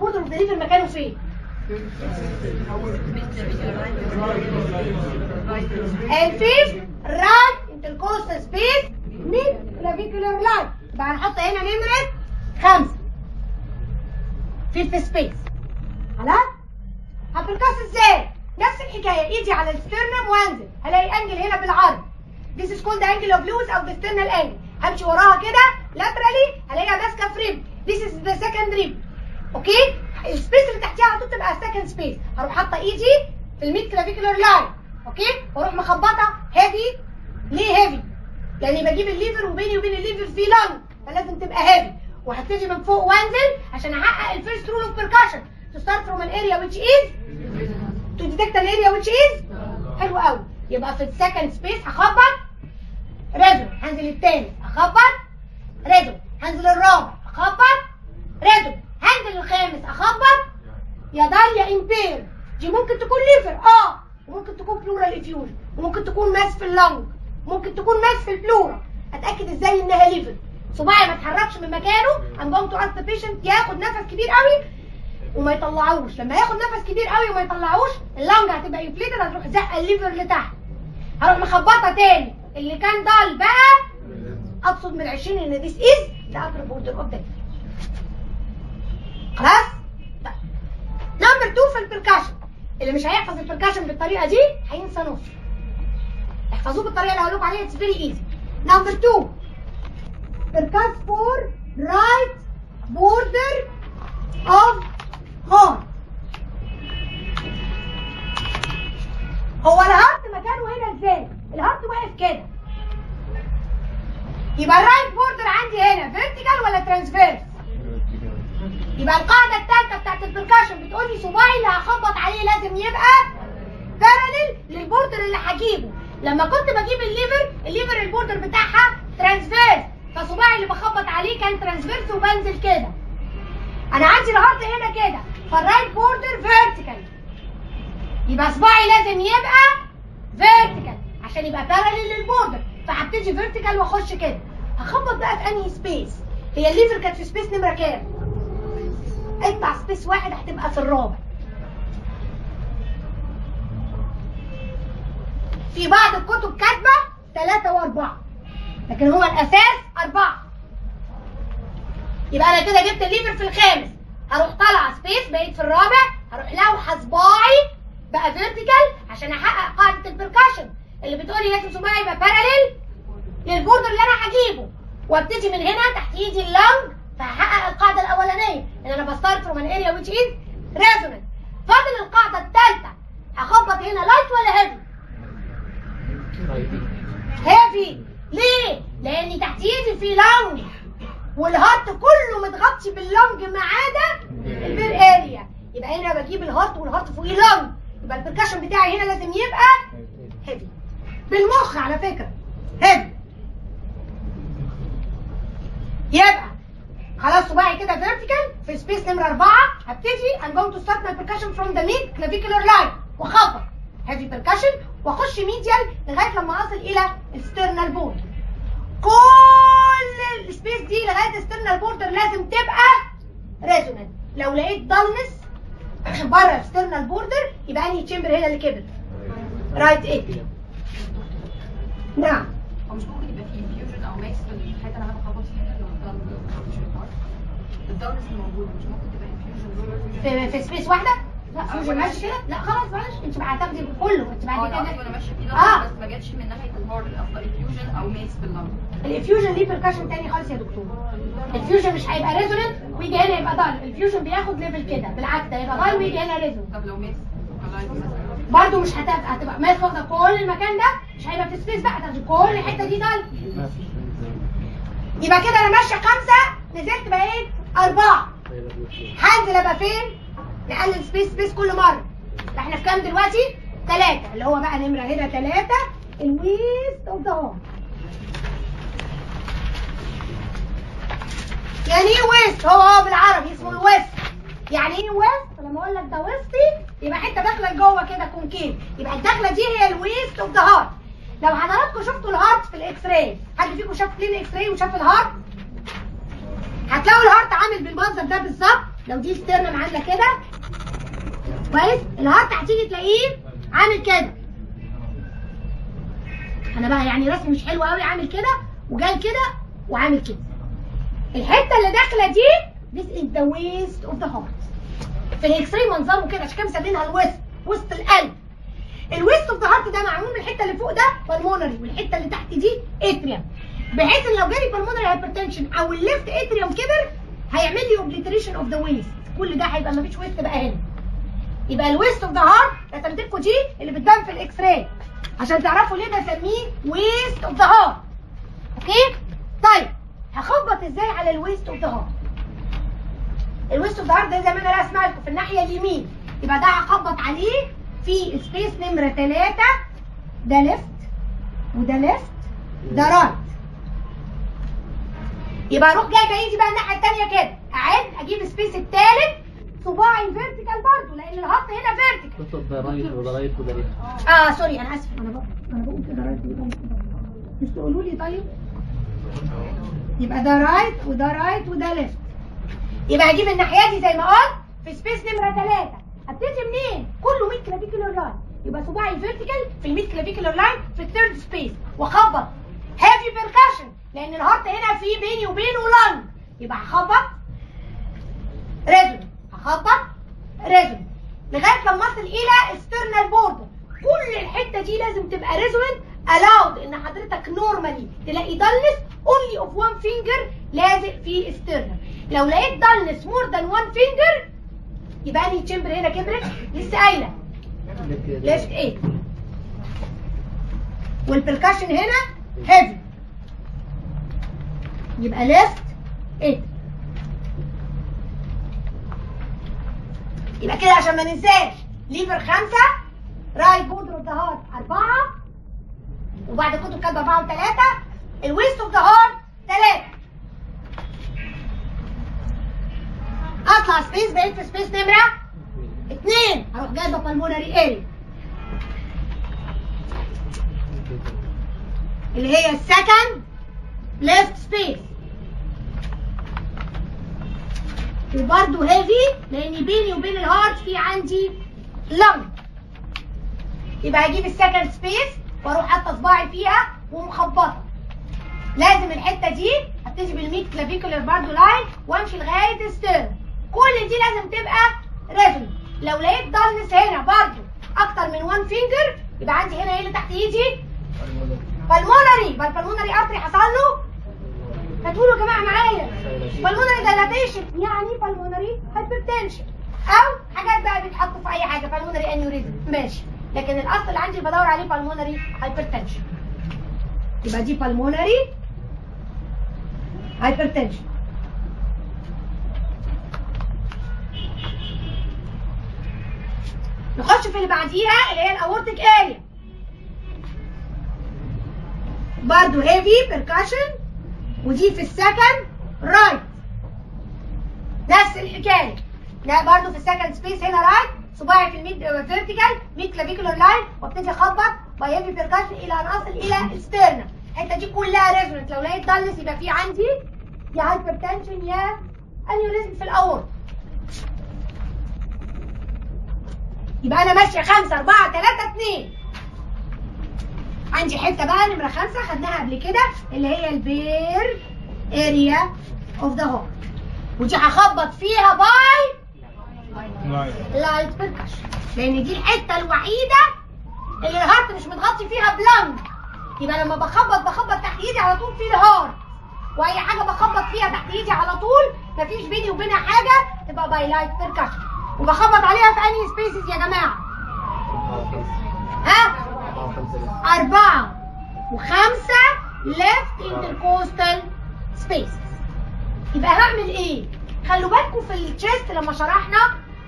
البوردر اوف ذا ليفر مكانه فين؟ الفيس رايت انتركوستال سبيس ميد كلافيكولار لاين. يبقى هنحط هنا نمره 5 في سبيس. خلاص؟ هبركاس ازاي؟ نفس الحكايه، ايدي على السترنم وانزل هلاقي انجل هنا بالعرض. This is called the angle of Lewis او the sternal angle. همشي وراها كده laterally هلاقيها ماسكه في ريب. This is the second rib. اوكي؟ السبيس اللي تحتيها على طول تبقى second space. هروح حاطه ايدي في الميد كلافيكولار لاين. اوكي؟ واروح مخبطه هيفي. ليه هيفي؟ لاني بجيب الليفر وبيني وبين الليفر في لانج فلازم تبقى هيفي. وهبتدي من فوق وانزل عشان احقق الفيرست رول اوف بيركشن. To start from an area which is to detect an area which is حلو قوي. يبقى في السكند سبيس هخبط ريزو، هنزل الثاني اخبط ريزو، هنزل الرابع اخبط ريزو، هنزل الخامس اخبط يا داليا امبير. دي ممكن تكون ليفر وممكن تكون بلورال افيوجن، وممكن تكون ماس في اللنج، ممكن تكون ماس في البلورا. اتاكد ازاي انها ليفر؟ صباعي ما اتحركش من مكانه. I'm going to ask the patient ياخد نفس كبير قوي وما يطلعوش. لما ياخد نفس كبير قوي وما يطلعوش اللنج هتبقى انفليتد، هتروح زقه الليفر لتحت. هروح مخبطه تاني اللي كان ضال بقى اقصد من 20 ان this is the upper border of the خلاص؟ طيب نمبر 2 في البركاشن. اللي مش هيحفظ البركاشن بالطريقه دي هينسى نص. احفظوه بالطريقه اللي هقول لكم عليها. اتس فيري ايزي. نمبر 2 بركاش فور رايت بوردر اوف هارت. هو الهارت مكانه هنا ازاي؟ الهارت واقف كده. يبقى الرايت بوردر عندي هنا فيرتيكال ولا ترانسفيرس؟ يبقى القاعده الثالثه بتاعت البركاشن بتقول لي صباعي اللي هخبط عليه لازم يبقى باراليل للبوردر اللي هجيبه. لما كنت بجيب الليفر البوردر بتاعها ترانسفيرس، فصباعي اللي بخبط عليه كان ترانسفيرس وبنزل كده. انا عندي الهارت هنا كده، فالرايت بوردر فيرتيكال، يبقى صباعي لازم يبقى فيرتيكال عشان يبقى باراليل للبوردر. فهبتدي فيرتيكال واخش كده. هخبط بقى في انهي سبيس؟ هي الليفر كانت في سبيس نمره كام؟ اطلع سبيس واحد هتبقى في الرابع. في بعض الكتب كاتبه 3 و4 لكن هو الاساس 4. يبقى انا كده جبت الليفر في الخامس، هروح طالعه سبيس بقيت في الرابع، هروح لوحه صباعي بقى فيرتيكال عشان احقق قاعده البركاشن اللي بتقولي لازم صباعي يبقى باراليل للبوردر اللي انا هجيبه. وابتدي من هنا تحت ايدي اللنج فهحقق القاعده الاولانيه ان انا بستارت فروم ان اريا which is resonant. فاضل القاعده الثالثه، هخبط هنا لايت ولا هيفي؟ هيفي. ليه؟ لان تحت ايدي في لنج والهارت كله متغطي باللنج ما عدا البير اريا. يبقى هنا بجيب الهارت والهارت فوقيه لنج، يبقى البركاشن بتاعي هنا لازم يبقى هيفي بالمخ على فكره. هيفي. يبقى خلاص صباعي كده فيرتيكال في سبيس نمره 4. هبتدي I'm going to start my percussion from the mid clavicular line واخبط هيفي percussion واخش ميديال لغايه لما اصل الى السترنال بوردر. كل السبيس دي لغايه السترنال بوردر لازم تبقى ريزونانت. لو لقيت دالنس بره السترنال بوردر يبقى انهي تشامبر هنا اللي كبر؟ رايت ايه؟ نعم. هو مش ممكن يبقى فيه انفيوجن او ميكس في الحته اللي انا بخبط فيها الدالنس اللي موجوده؟ مش ممكن تبقى انفيوجن في سبيس واحده؟ لا فيوجن ماشي كده؟ لا خلاص معلش انت هتاخدي كله. انت بعد كده انا ماشيه فيه بس ما جاتش من ناحيه الهارد افضل انفيوجن او ميكس باللنج. الانفيوجن ليه بركاشن تاني خالص يا دكتور. الفيوجن مش هيبقى ريزونانت ويجي هنا يبقى دال. الفيوجن بياخد ليفل كده بالعكس، ده يبقى دال ويجي هنا ريزونانت. طب لو ميكس برضه مش هتبقى ماس واخده كل المكان ده، مش هيبقى في سبيس بقى، هتاخدي كل الحته دي دال. يبقى كده انا ماشيه 5 نزلت بقيت 4. هنزل ابقى فين؟ نقلل سبيس كل مره. احنا في كام دلوقتي؟ 3 اللي هو بقى نمره هنا 3 الويست اوف ذا هارت. يعني ايه ويست؟ هو بالعربي اسمه الويست. يعني ايه ويست؟ لما اقول لك ده ويستي يبقى حته داخله لجوه كده كونكيف، يبقى الداخله دي هي الويست اوف ذا هارت. لو حضراتكم شفتوا الهارت في الاكس راي، حد فيكم شاف كلين اكس راي وشاف الهارت؟ هتلاقوا الهارت عامل بالمنظر ده بالظبط، لو دي ستيرنم عامله كده كويس، الهارت هتيجي تلاقيه عامل كده. انا بقى يعني رسمي مش حلو قوي، عامل كده وجاي كده وعامل كده. الحته اللي داخله دي this is the waist of the heart. في الاكس راي منظره كده، عشان كده مسمينها الوسط، وسط القلب. الويست اوف ذا هارت ده معمول من الحته اللي فوق ده بالمونري، والحته اللي تحت دي اتريوم، بحيث ان لو جالي بالمونري هايبرتنشن او الليفت اتريوم كبر هيعمل لي اوبليتريشن اوف ذا ويست، كل ده هيبقى مفيش ويست بقى هنا. يبقى الويست اوف ذا هارت رسمت لكم دي اللي بتبان في الاكس راي عشان تعرفوا ليه بسميه ويست اوف ذا هارت. اوكي؟ طيب هخبط ازاي على الويست اوف ذا هارت؟ الويست اوف ذا هارت ده زي ما انا راسمه لكم في الناحيه اليمين، يبقى ده هخبط عليه في سبيس نمره 3، ده ليفت وده ليفت ده رايت. يبقى اروح جايبه ايدي بقى الناحيه الثانيه كده، اعد اجيب السبيس الثالث، صباعي فيرتيكال برضه لان الهارت هنا فيرتيكال. ده رايت وده رايت وده ليفت. سوري انا اسف، انا بقول كده رايت وده رايت، مش تقولوا لي طيب؟ يبقى ده رايت وده رايت وده ليفت. يبقى هجيب الناحيه دي زي ما قلت في سبيس نمره 3. ابتدي منين؟ كله 100 كلافيكولار لاين، يبقى صباعي فيرتيكال في ال 100 كلافيكولار لاين في الثيرد سبيس، واخبط هافي بيركشن لان الهارت هنا في بيني وبينه لانج، يبقى هخبط ريزون، هخبط ريزون لغايه لما اصل الى اكسترنال بوردر. كل الحته دي لازم تبقى ريزوننت الاود ان حضرتك نورمالي تلاقي دلس اونلي اوف 1 فينجر لازق في استرنال. لو لقيت دلس مور ذان 1 فينجر يبقى انهي تشامبر هنا كبرت؟ لسه قايله ليفت 8، والبركشن هنا هيفي، يبقى ليفت 8. يبقى كده عشان ما ننساش ليفر 5، رايت بوردر اوف ذا هارت 4، وبعد الكتب كاتبه 4 و3، الويست اوف ذا هارت 3. اطلع سبيس، بقيت في سبيس نمره 2، هروح جايبه بالمونري اريا اللي هي السكند ليفت سبيس، وبرده هيفي لان بيني وبين الهارت في عندي لنج. يبقى هجيب السكند سبيس واروح حاطه صباعي فيها ومخبطه. لازم الحته دي ابتدي بال100 كلافيكولار برضه لاين وامشي لغايه الستيرن. كل دي لازم تبقى ريزون. لو لقيت دالنس هنا برضه اكتر من 1 فينجر يبقى عندي هنا ايه اللي تحت ايدي؟ بالمونري. يبقى البالمونري ارتري حصل له، هتقولوا يا جماعه معايا بالمونري دايلاتيشن، يعني بالمونري هايبرتنشن، او حاجات بقى بيتحطوا في اي حاجه بالمونري انيوريزم ماشي، لكن الاصل اللي عندي بدور عليه بالمونري هايبرتنشن. يبقى دي بالمونري هايبرتنشن. نخش في اللي بعديها اللي هي الاورتيك اريا، برضو هيفي بيركشن، ودي في السكند رايت نفس الحكايه. لا برضو في السكند سبيس هنا رايت، صباعي في الميد فيرتيكال 100 كلافيكولار لاين، وابتدي اخبط باي هيفي بيركشن الى ان اصل الى الستيرنم. الحته دي كلها ريزونانت. لو لقيت دالنس يبقى في عندي يا هايبرتنشن يا انيوريزم في الاورت. يبقى انا ماشيه 5 4 3 2. عندي حته بقى نمره 5 خدناها قبل كده اللي هي البير اريا اوف ذا هارت، ودي هخبط فيها باي لايت بيركشن لان دي الحته الوحيده اللي الهارت مش متغطي فيها بلانج. يبقى لما بخبط تحت ايدي على طول في الهارت، واي حاجه بخبط فيها تحت ايدي على طول مفيش بيني وبينها حاجه تبقى باي لايت بيركشن. وبخبط عليها في انهي سبيسز يا جماعه؟ ها؟ 4 و5 left intercostal spaces. يبقى هعمل ايه؟ خلوا بالكم في التشيست لما شرحنا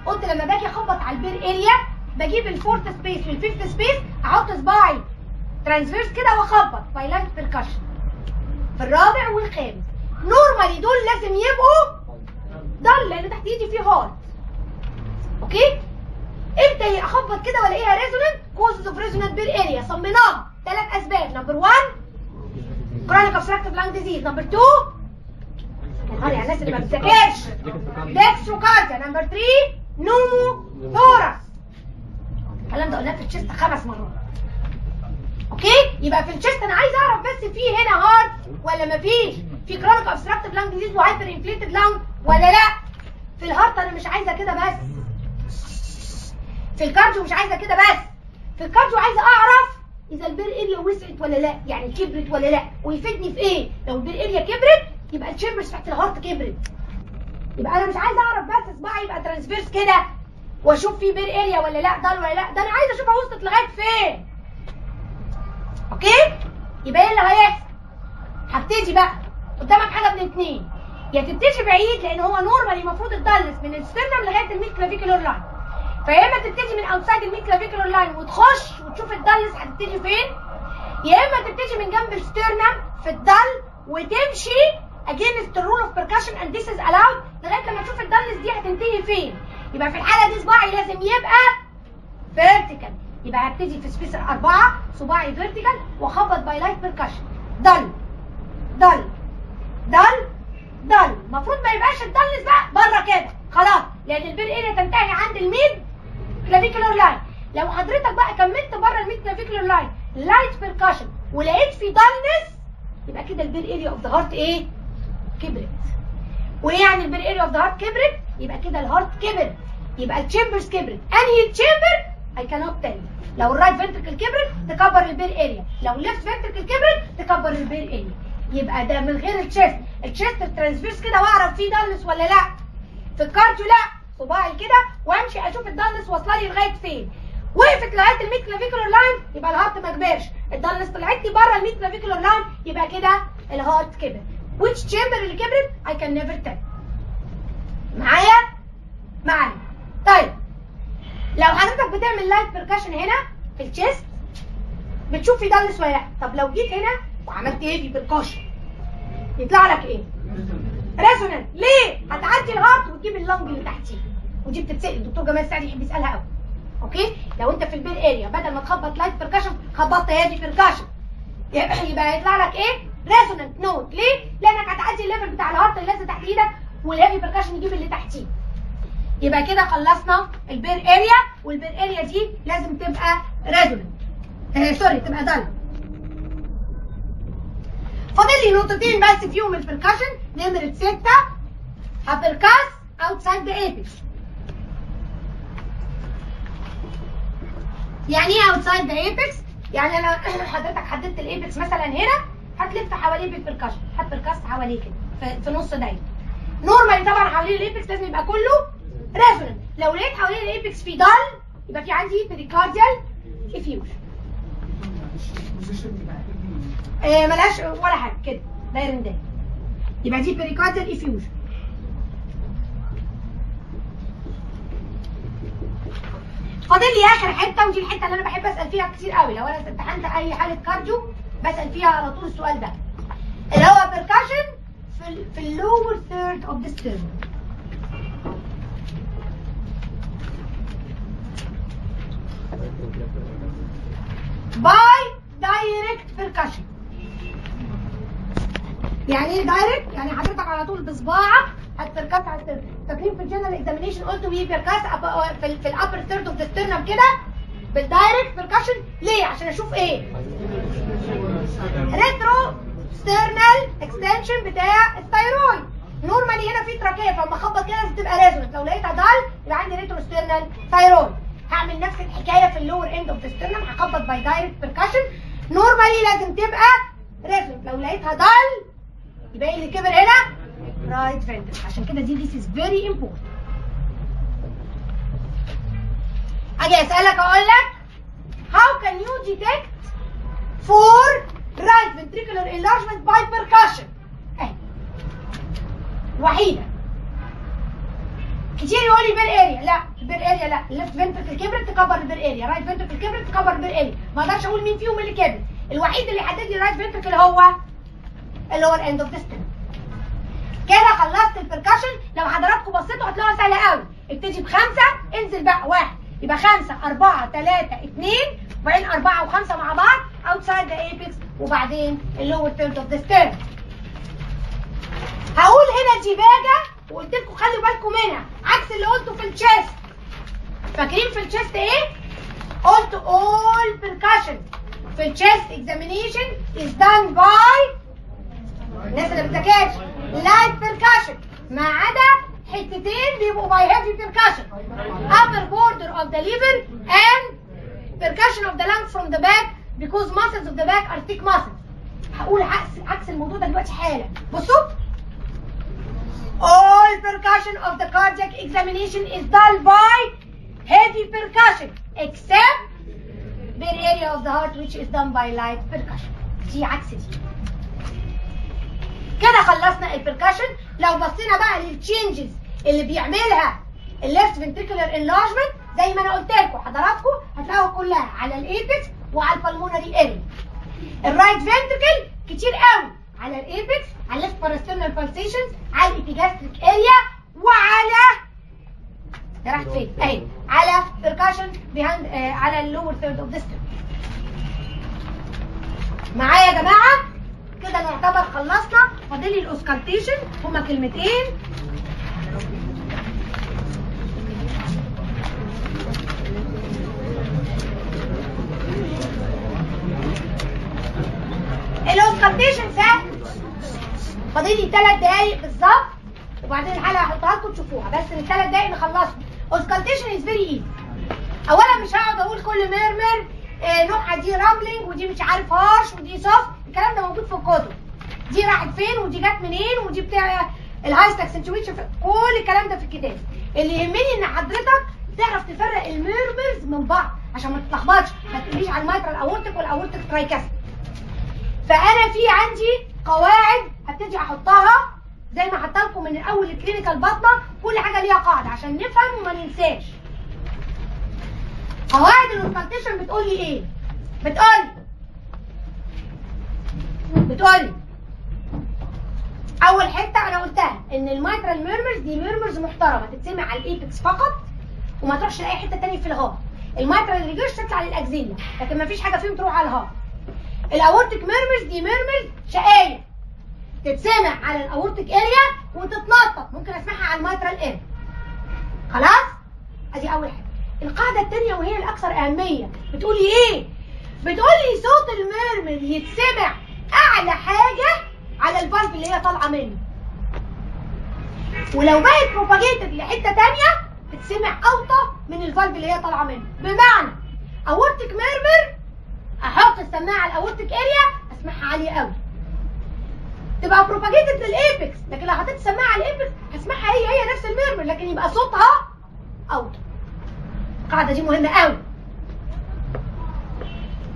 قلت لما باجي اخبط على البير اريا بجيب الفورث سبيس والفيفث سبيس، احط صباعي ترانسفيرس كده واخبط بايلات بيركشن في الرابع والخامس. نورمالي دول لازم يبقوا ضل لان تحت ايدي فيه هارت. اوكي؟ امتى اخبط كده والاقيها ريزونانت؟ كوزز اوف ريزونانت بير اريا صميناها 3 اسباب. نمبر 1 كرونيك اوبستراكتيف لانج ديزيز، نمبر 2 يعني الناس اللي ما بتذاكرش. ديكستروكارديا. نمبر 3 نومو ثوركس. الكلام ده قلناه في الشيست 5 مرات. اوكي؟ يبقى في الشيست انا عايز اعرف بس في هنا هارت ولا ما فيش؟ في كرونيك اوبستراكتيف لانج ديزيز وهايبر انفليتد لانج ولا لا؟ في الهارت انا مش عايزه كده بس. في الكارديو مش عايزه كده بس. في الكارديو عايزه اعرف اذا البير اريا وسعت ولا لا، يعني كبرت ولا لا، ويفيدني في ايه؟ لو البير اريا كبرت يبقى التشامبرز بتاعت الهارت كبرت. يبقى انا مش عايزه اعرف بس صباعي يبقى ترانسفيرس كده واشوف في بير اريا ولا لا، ضل ولا لا، ده انا عايزه اشوفها وصلت لغايه فين. اوكي؟ يبقى ايه اللي هيحصل؟ هبتدي بقى قدامك حاجه من اتنين، يا تبتدي بعيد لان هو نورمالي المفروض الدلس من السترنم لغايه الميد كلافيكولار لاين، فيا اما تبتدي من اوتسايد الميد كلافيكولار لاين وتخش وتشوف الدلس هتبتدي فين، يا اما تبتدي من جنب السترنم في الدل وتمشي against the rule of percussion and this is allowed لغايه لما تشوف الدلس دي هتنتهي فين. يبقى في الحاله دي صباعي لازم يبقى فيرتيكال، يبقى هبتدي في سبيسر 4 صباعي فيرتيكال واخبط باي لايت بيركشن دل دل دل دل. المفروض ما يبقاش الدلس بقى بره كده خلاص، لان البير اريا تنتهي عند الميد كلافيكولار لاين. لو حضرتك بقى كملت بره الميد كلافيكولار لاين لايت بيركشن ولقيت في دلنس يبقى كده البير اريا اوف ذا هارت ايه؟ كبرت. وايه يعني البير اريا اوف ذا هارت كبرت؟ يبقى كده الهارت كبر، يبقى التشامبرز كبرت. انهي التشامبر؟ I cannot tell. لو الرايت فنتركل كبرت تكبر البير اريا، لو الليفت فنتركل كبرت تكبر البير اريا. يبقى ده من غير التشيست. التشيست الترانسفيرس كده واعرف فيه دلس ولا لا. في الكارديو لا، صباعي كده وامشي اشوف الدلس واصله لي لغايه فين. وقفت لغايه الميد كلافيكولار لاين يبقى الهارت ما كبرش، الدلس طلعت لي بره الميد كلافيكولار لاين يبقى كده الهارت كبر. which chamber اللي كبرت؟ I can never tell. معايا؟ طيب لو حضرتك بتعمل لايت بيركشن هنا في الشيست بتشوف في دلس ولا لا. طب لو جيت هنا وعملت ايه في بيركشن يطلع لك ايه؟ ريزونانت. ليه؟ هتعدي الهارت وتجيب اللنج اللي تحتيه، ودي بتتسال الدكتور جمال السعدي يحب يسالها قوي. اوكي؟ لو انت في البير اريا بدل ما تخبط لايت بيركشن خبطت هادي بيركشن يبقى هيطلع لك ايه؟ ريزونانت نوت. ليه؟ لانك هتعدي الليفل بتاع الهارت اللي لازم تحت ايدك والهيفي بيركشن يجيب اللي تحتيه. يبقى كده خلصنا البير اريا، والبير اريا دي لازم تبقى ريزونانت سوري تبقى دل. فاضل لي نقطتين بس فيهم البركشن. نمرة 6 هبركاس اوتسايد ذا ايبكس. يعني ايه اوتسايد ذا ايبكس؟ يعني انا حضرتك حددت الايبكس مثلا هنا هتلف حواليه بالبركشن، هتبركاس حواليه كده في نص دايره. نورمالي طبعا حوالين الايبكس لازم يبقى كله ريزونانت. لو لقيت حوالين الايبكس في دال يبقى في عندي بريكارديال افيوجن. ملهاش ولا حاجه كده دايرين ده، يبقى دي بريكارديال افيوجن. فاضل لي اخر حته، ودي الحته اللي انا بحب اسال فيها كتير قوي. لو انا امتحنت اي حاله كارديو بسال فيها على طول السؤال ده، اللي هو بركشن في اللور ثيرد اوف ذا ستيرنم. باي دايركت بركشن. يعني ايه دايركت؟ يعني حضرتك على طول بصباعك هتبركس على الستيرنم. فاكرين في الجنرال اكزامينيشن قلت وي بيركاس في الابر ثيرد اوف ذا ستيرنم كده بالدايركت بركشن. ليه؟ عشان اشوف ايه؟ ريترو ستيرنال اكستنشن بتاع الثايرويد. نورمالي هنا في تراكيه، فلما اخبط كده لازم تبقى ريزونانت. لو لقيتها دال يبقى عندي ريترو ستيرنال ثايرويد. هعمل نفس الحكايه في اللور اند اوف ذا ستيرنم، هخبط باي دايركت بركشن. نورمالي لازم تبقى ريزونانت. لو لقيتها دال يبقى اللي كبر هنا رايت فنتركل. عشان كده دي this is very important. اجي اسالك اقول لك how can you detect for right ventricular enlargement by percussion؟ اهي وحيده. كتير يقول لي بير اريا، لا البير اريا لا، الليفت فنتركل كبرت تكبر البير اريا، رايت فنتركل كبرت تكبر البير اريا. ما اقدرش اقول مين فيهم اللي كبر. الوحيد اللي يحدد لي الرايت فنتركل هو اللور اند اوف ذا ستيرنم. كده خلصت البركشن. لو حضراتكم بصيتوا هتلاقوها سهله قوي. ابتدي ب5 انزل بقى 1، يبقى 5 4 3 2 وبعدين 4 و5 مع بعض اوتسايد ذا ايبكس وبعدين اللور ثيرد اوف ذا ستيرنم. هقول هنا ديفاجا وقلت لكم خلوا بالكم منها عكس اللي قلته في التشيست. فاكرين في التشيست ايه؟ قلت all percussion في التشيست examination is done by الناس اللي بتذاكرش light percussion ما عدا حتتين بيبقوا by heavy percussion upper border of the liver and percussion of the lungs from the back because muscles of the back are thick muscles. هقول عكس الموضوع ده دلوقتي حالا. بصوا all percussion of the cardiac examination is done by heavy percussion except the area of the heart which is done by light percussion. دي عكس دي. كده خلصنا البركشن. لو بصينا بقى للتشينجز اللي بيعملها الليفت فنتريكولار انلارجمنت زي ما انا قلت لكم حضراتكم هتلاقوها كلها على الايبكس وعلى البلمونري اريا. الرايت فنتريكل كتير قوي على الايبكس، على الليفت باراسترنال بالسيشنز، على الابيجاستريك اريا، وعلى ده راحت فين؟ اهي على بركشن بيهاند على اللور ثيرد اوف ذا ستيرن. معايا يا جماعه؟ كده نعتبر خلصنا. فاضل لي الاوسكالتيشن هما كلمتين. الاوسكالتيشن سهل، فاضل لي 3 دقايق بالظبط وبعدين الحلقه هحطها لكم تشوفوها، بس من 3 دقايق نخلصها. اوسكالتيشن از فيري ايزي. اولا مش هقعد اقول كل ميرمر نوعها دي رامبلينج ودي مش عارف هارش ودي سوفت، الكلام ده موجود في الكتب. دي راحت فين ودي جت منين ودي بتاع الهايست اكسنتويشن، كل الكلام ده في الكتاب. اللي يهمني ان حضرتك تعرف تفرق الميرمرز من بعض عشان ما تتلخبطش، ما تقوليش على الميترال اورتيك والاورتيك ترايكاستيك. فانا في عندي قواعد هبتدي احطها زي ما حطيت لكم من اول الكلينيكال باطنه، كل حاجه ليها قاعده عشان نفهم وما ننساش. قواعد الاوسكالتيشن بتقول لي ايه؟ بتقول لي اول حته انا قلتها ان الميترال ميرمرز دي ميرمرز محترمه تتسمع على الايبكس فقط وما تروحش لاي حته ثانيه في الهارت. الميترال ريجيرش تطلع للاكزيلا لكن ما فيش حاجه فيهم تروح على الهارت. الاورتيك ميرمرز دي ميرمرز شقايه تتسمع على الاورتيك اريا وتتنطط، ممكن اسمعها على الميترال اريا. خلاص؟ ادي اول حاجه. القاعده الثانيه وهي الاكثر اهميه بتقول لي ايه؟ بتقول لي صوت الميرمر يتسمع اعلى حاجه على الفالف اللي هي طالعه منه، ولو بقت بروباجيتد لحته ثانيه تتسمع اوطى من الفالف اللي هي طالعه منه. بمعنى اورتيك ميرمر احط السماعه على الاورتيك اريا اسمعها عاليه قوي تبقى بروباجيتد للايبكس، لكن لو حطيت السماعه على الايبكس هسمعها هي نفس الميرمر لكن يبقى صوتها اوطى. القاعده دي مهمه قوي.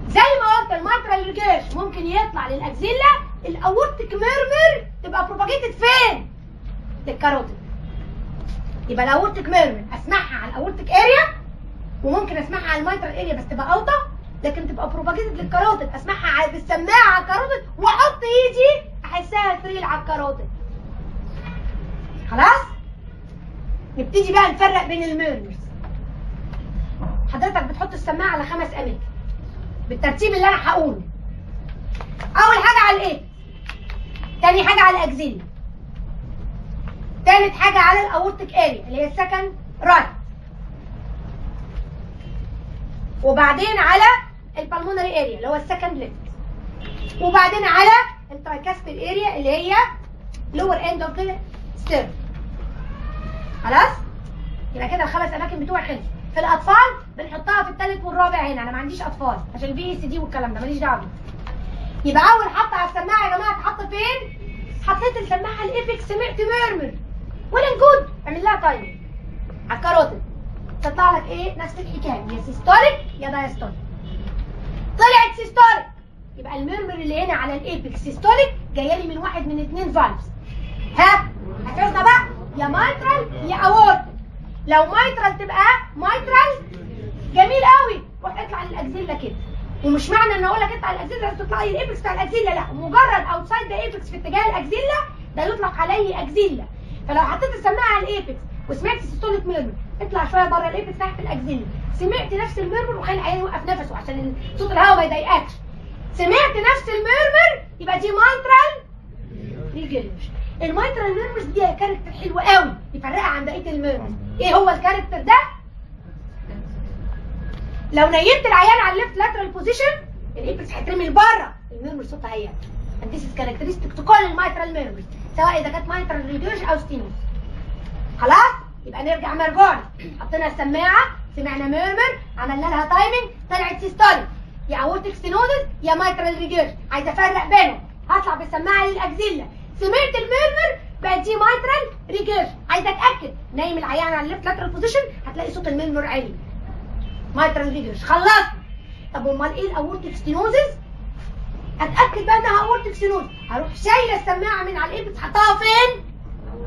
زي ما قلت الميترال ريجيرش ممكن يطلع للاكزيلا، الاورتيك ميرمر تبقى بروباجيتد فين؟ للكاروتيد. يبقى الاورتيك ميرمر اسمعها على الاورتيك اريا وممكن اسمعها على الميترال اريا بس تبقى اوطى، لكن تبقى بروباجيتد للكاروتيد اسمعها بالسماعه على الكاروتيد واحط ايدي احسها ثريل على الكاروتيد. خلاص؟ نبتدي بقى نفرق بين الميرمرز. حضرتك بتحط السماعه على 5 اماكن بالترتيب اللي انا هقوله. اول حاجه على الايه؟ تاني حاجه على الاكزيلا، تالت حاجه على الاورتيك اريا اللي هي السكند رايت، وبعدين على البلمونري اريا اللي هو السكند ليفت، وبعدين على الترايكاستيل اريا اللي هي لور اند اوف ذا ستيرن. خلاص؟ يبقى كده ال5 اماكن بتوعي خلصوا. في الاطفال بنحطها في الثالث والرابع هنا، انا ما عنديش اطفال عشان البي اس دي والكلام ده ماليش دعوه بيه. يبقى اول حطه على السماعه يا جماعه تحط فين؟ حطيت السماعه على الايبكس سمعت ميرمر ولا جود اعمل لها تايمر على الكاروتيد تطلع لك ايه؟ نفس الحكايه يا سيستوليك يا دايستوليك. طلعت سيستوليك يبقى الميرمر اللي هنا على الايبكس سيستوليك جايه لي من واحد من 2 فالفز. ها حفظنا بقى يا مايترال يا اورتيك. لو مايترال تبقى مايترال جميل قوي روح اطلع للاكزيلا كده، ومش معنى ان اقول لك اطلع للاكزيلا تطلع لي الايبكس بتاع الاكزيلا، لا مجرد اوتسايد ذا ايبكس في اتجاه الاكزيلا ده يطلق عليه اكزيلا. فلو حطيت السماعه على الايبكس وسمعت سيستوليك ميرمر اطلع شويه بره الايبكس تحت الاكزيلا، سمعت نفس الميرمر وخلي العيان يوقف نفسه عشان صوت الهواء ما يضايقكش. سمعت نفس الميرمر يبقى دي مايترال ريجيرش. المايترال ميرمرز دي كاركتر حلو قوي يفرقها عن بقيه الميرمرز. ايه هو الكاركتر ده؟ لو نيمت العيان على الليفت لاترال بوزيشن الابكس هيترمي لبره، الميرمر صوتها هيعلى. and this is characteristic to كل المايترال ميرمرز سواء اذا كانت مايترال ريجيرج او ستينوز. خلاص؟ يبقى نرجع مرجعنا، حطينا السماعه، سمعنا ميرمر، عملنا لها تايمنج، طلعت سيستوليك، يا اورتيك ستينوزس يا مايترال ريجيرج. عايزه افرق بينهم، هطلع بالسماعه للاكزيلا، سمعت الميرمر بقت دي مايترال ريجيرج. عايزه اتاكد، نايم العيان على الليفت لاترال بوزيشن هتلاقي صوت الميرمر عالي، مايترال ريجيرج. خلصت. طب امال ايه الاورتيك ستينوزس؟ اتاكد بقى انها اورتيك ستينوز، هروح شايله السماعه من على الابس حطها فين؟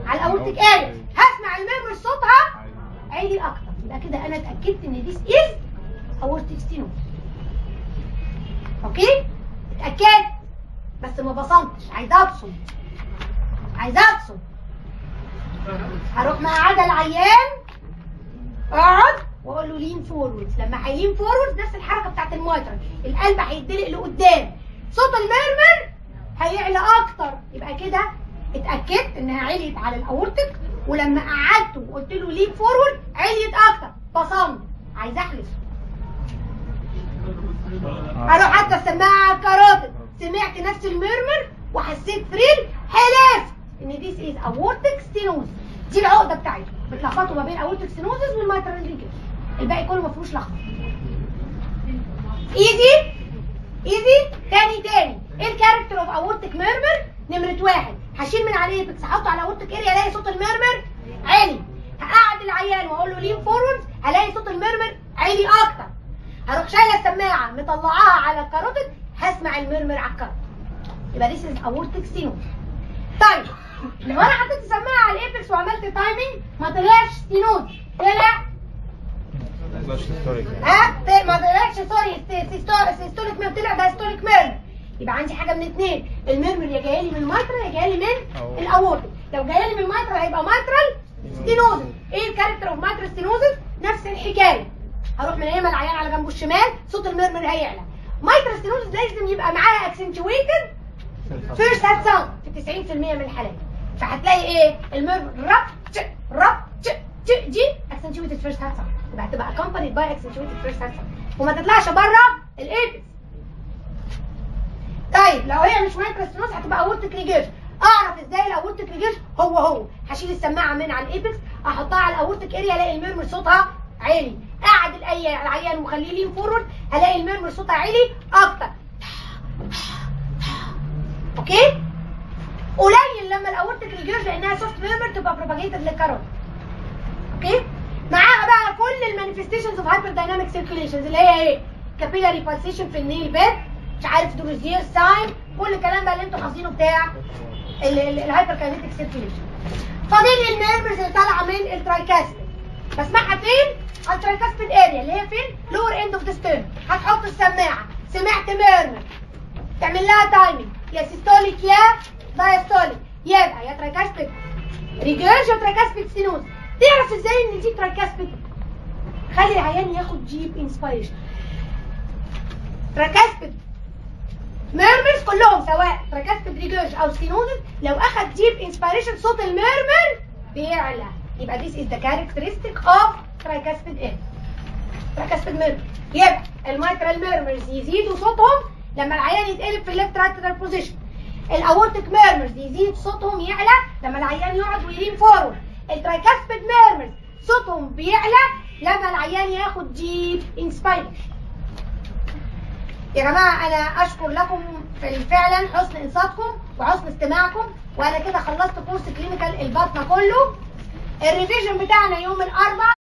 على الاورتيك اريا، هسمع الميرمر صوتها عالي اكتر، يبقى كده انا اتاكدت ان ديس از اورتيك ستينوز. اوكي؟ اتاكدت بس ما بصمتش، عايزه ابصم، هروح مقعده العيان، اقعد واقول له لين فورورد. لما هيلين فورورد نفس الحركه بتاعت المايترال، القلب هيتدلق لقدام، صوت الميرمر هيعلى اكتر، يبقى كده اتاكدت انها عليت على الاورتيك، ولما قعدته وقلت له لين فورورد عليت اكتر، بصمت، عايزه احلف. اروح حتى السماعه على الكاروتيد، سمعت نفس الميرمر وحسيت ثريل، حلفت ان ديس از اورتيك ستينوز. دي العقده بتاعتي، بتلخبطوا ما بين اورتيك ستينوزس والمايترال ريجيرج، الباقي كله ما فيهوش لخبطه. ايزي. تاني ايه الكاركتر اوف اورتيك ميرمر؟ نمره 1 هشيل من عليه بس احطه على اورتيك اريا الاقي صوت الميرمر عالي، هقعد العيان واقول له لين فورورد هلاقي صوت الميرمر عالي اكتر، هروح شايله السماعه مطلعاها على الكاروتيد هسمع الميرمر على الكاروتيد، يبقى دي اسمها اورتيك ستينوز. طيب لو انا حطيت السماعه على الابكس وعملت تايمنج ما طلعش ستينوز، طلع ما طلعش سوري سيستوليك ميرمر، طلع ده ستوليك ميرمر. يبقى عندي حاجه من اثنين، الميرمر يا جايه لي من المايترال يا جايه لي من الاورتيك. لو جايه لي من المايترال هيبقى مايترال ستينوزس. ايه الكاركتر اوف مايترال ستينوزس؟ نفس الحكايه، هروح منيمه العيان على جنبه الشمال، صوت الميرمر هيعلى. مايترال ستينوزس لازم يبقى معاها اكسنتويتد فيرست هات ساوند في 90% من الحالات، فهتلاقي ايه؟ الميرمر رب دي اكسنتويتد فيرست هات ساوند، يبقى هتبقى اكمبانيد باي اكسنتويتد فيرست هات ساوند وما تطلعش بره الابس. طيب لو هي مش مايترال ستينوزس هتبقى اورتيك ريجيرج. اعرف ازاي الاورتيك ريجيرج؟ هو هشيل السماعه من على الابكس، احطها على الاورتيك اريا الاقي الميرمر صوتها عالي، قاعد العيان وخليه لين فورورد هلاقي الميرمر صوتها عالي اكتر. اوكي؟ قليل لما الاورتيك ريجيرج لانها سوفت ميرمر تبقى بروباجيتد للكاروتيد. اوكي؟ معاها بقى كل المانيفستيشنز اوف هايبر دايناميك سيركيوليشنز اللي هي ايه؟ كابيلاري بالسيشن في النيل بيد، مش عارف دروزير ساين، كل الكلام بقى اللي انتوا حافظينه بتاع الهايبر كاينيتيك سيركيوليشن. فاضل الميرمرز اللي طالعه من الترايكاسبيد، بسمعها فين؟ على الترايكاسبيد اريا اللي هي فين؟ لور اند اوف ذا ستيرن. هتحط السماعه، سمعت ميرمر، تعمل لها تايمنج يا سيستوليك يا دايستوليك، يبقى يا ترايكاسبيد ريجيرج يا ترايكاسبيد ستينوز. تعرف ازاي ان دي ترايكاسبيد؟ خلي العيان ياخد جيب انسبيريشن. ترايكاسبيد ميرمرز كلهم سواء ترايكاسبيد ريجيرج او ستينوزس لو اخد ديب انسبيريشن صوت الميرمر بيعلى، يبقى this is the characteristic of tricuspid air. tricuspid ميرمر. يبقى المايترال ميرمرز يزيدوا صوتهم لما العيان يتقلب في الليفت رايترال بوزيشن. الاورتيك ميرمرز يزيد صوتهم يعلى لما العيان يقعد ويلين فورورد. الترايكاسبيد ميرمرز صوتهم بيعلى لما العيان ياخد ديب انسبيريشن. يا جماعه انا اشكر لكم فعلا حسن انصاتكم وحسن استماعكم، وانا كده خلصت كورس كلينيكال الباطنه كله. الريفيجن بتاعنا يوم الاربعاء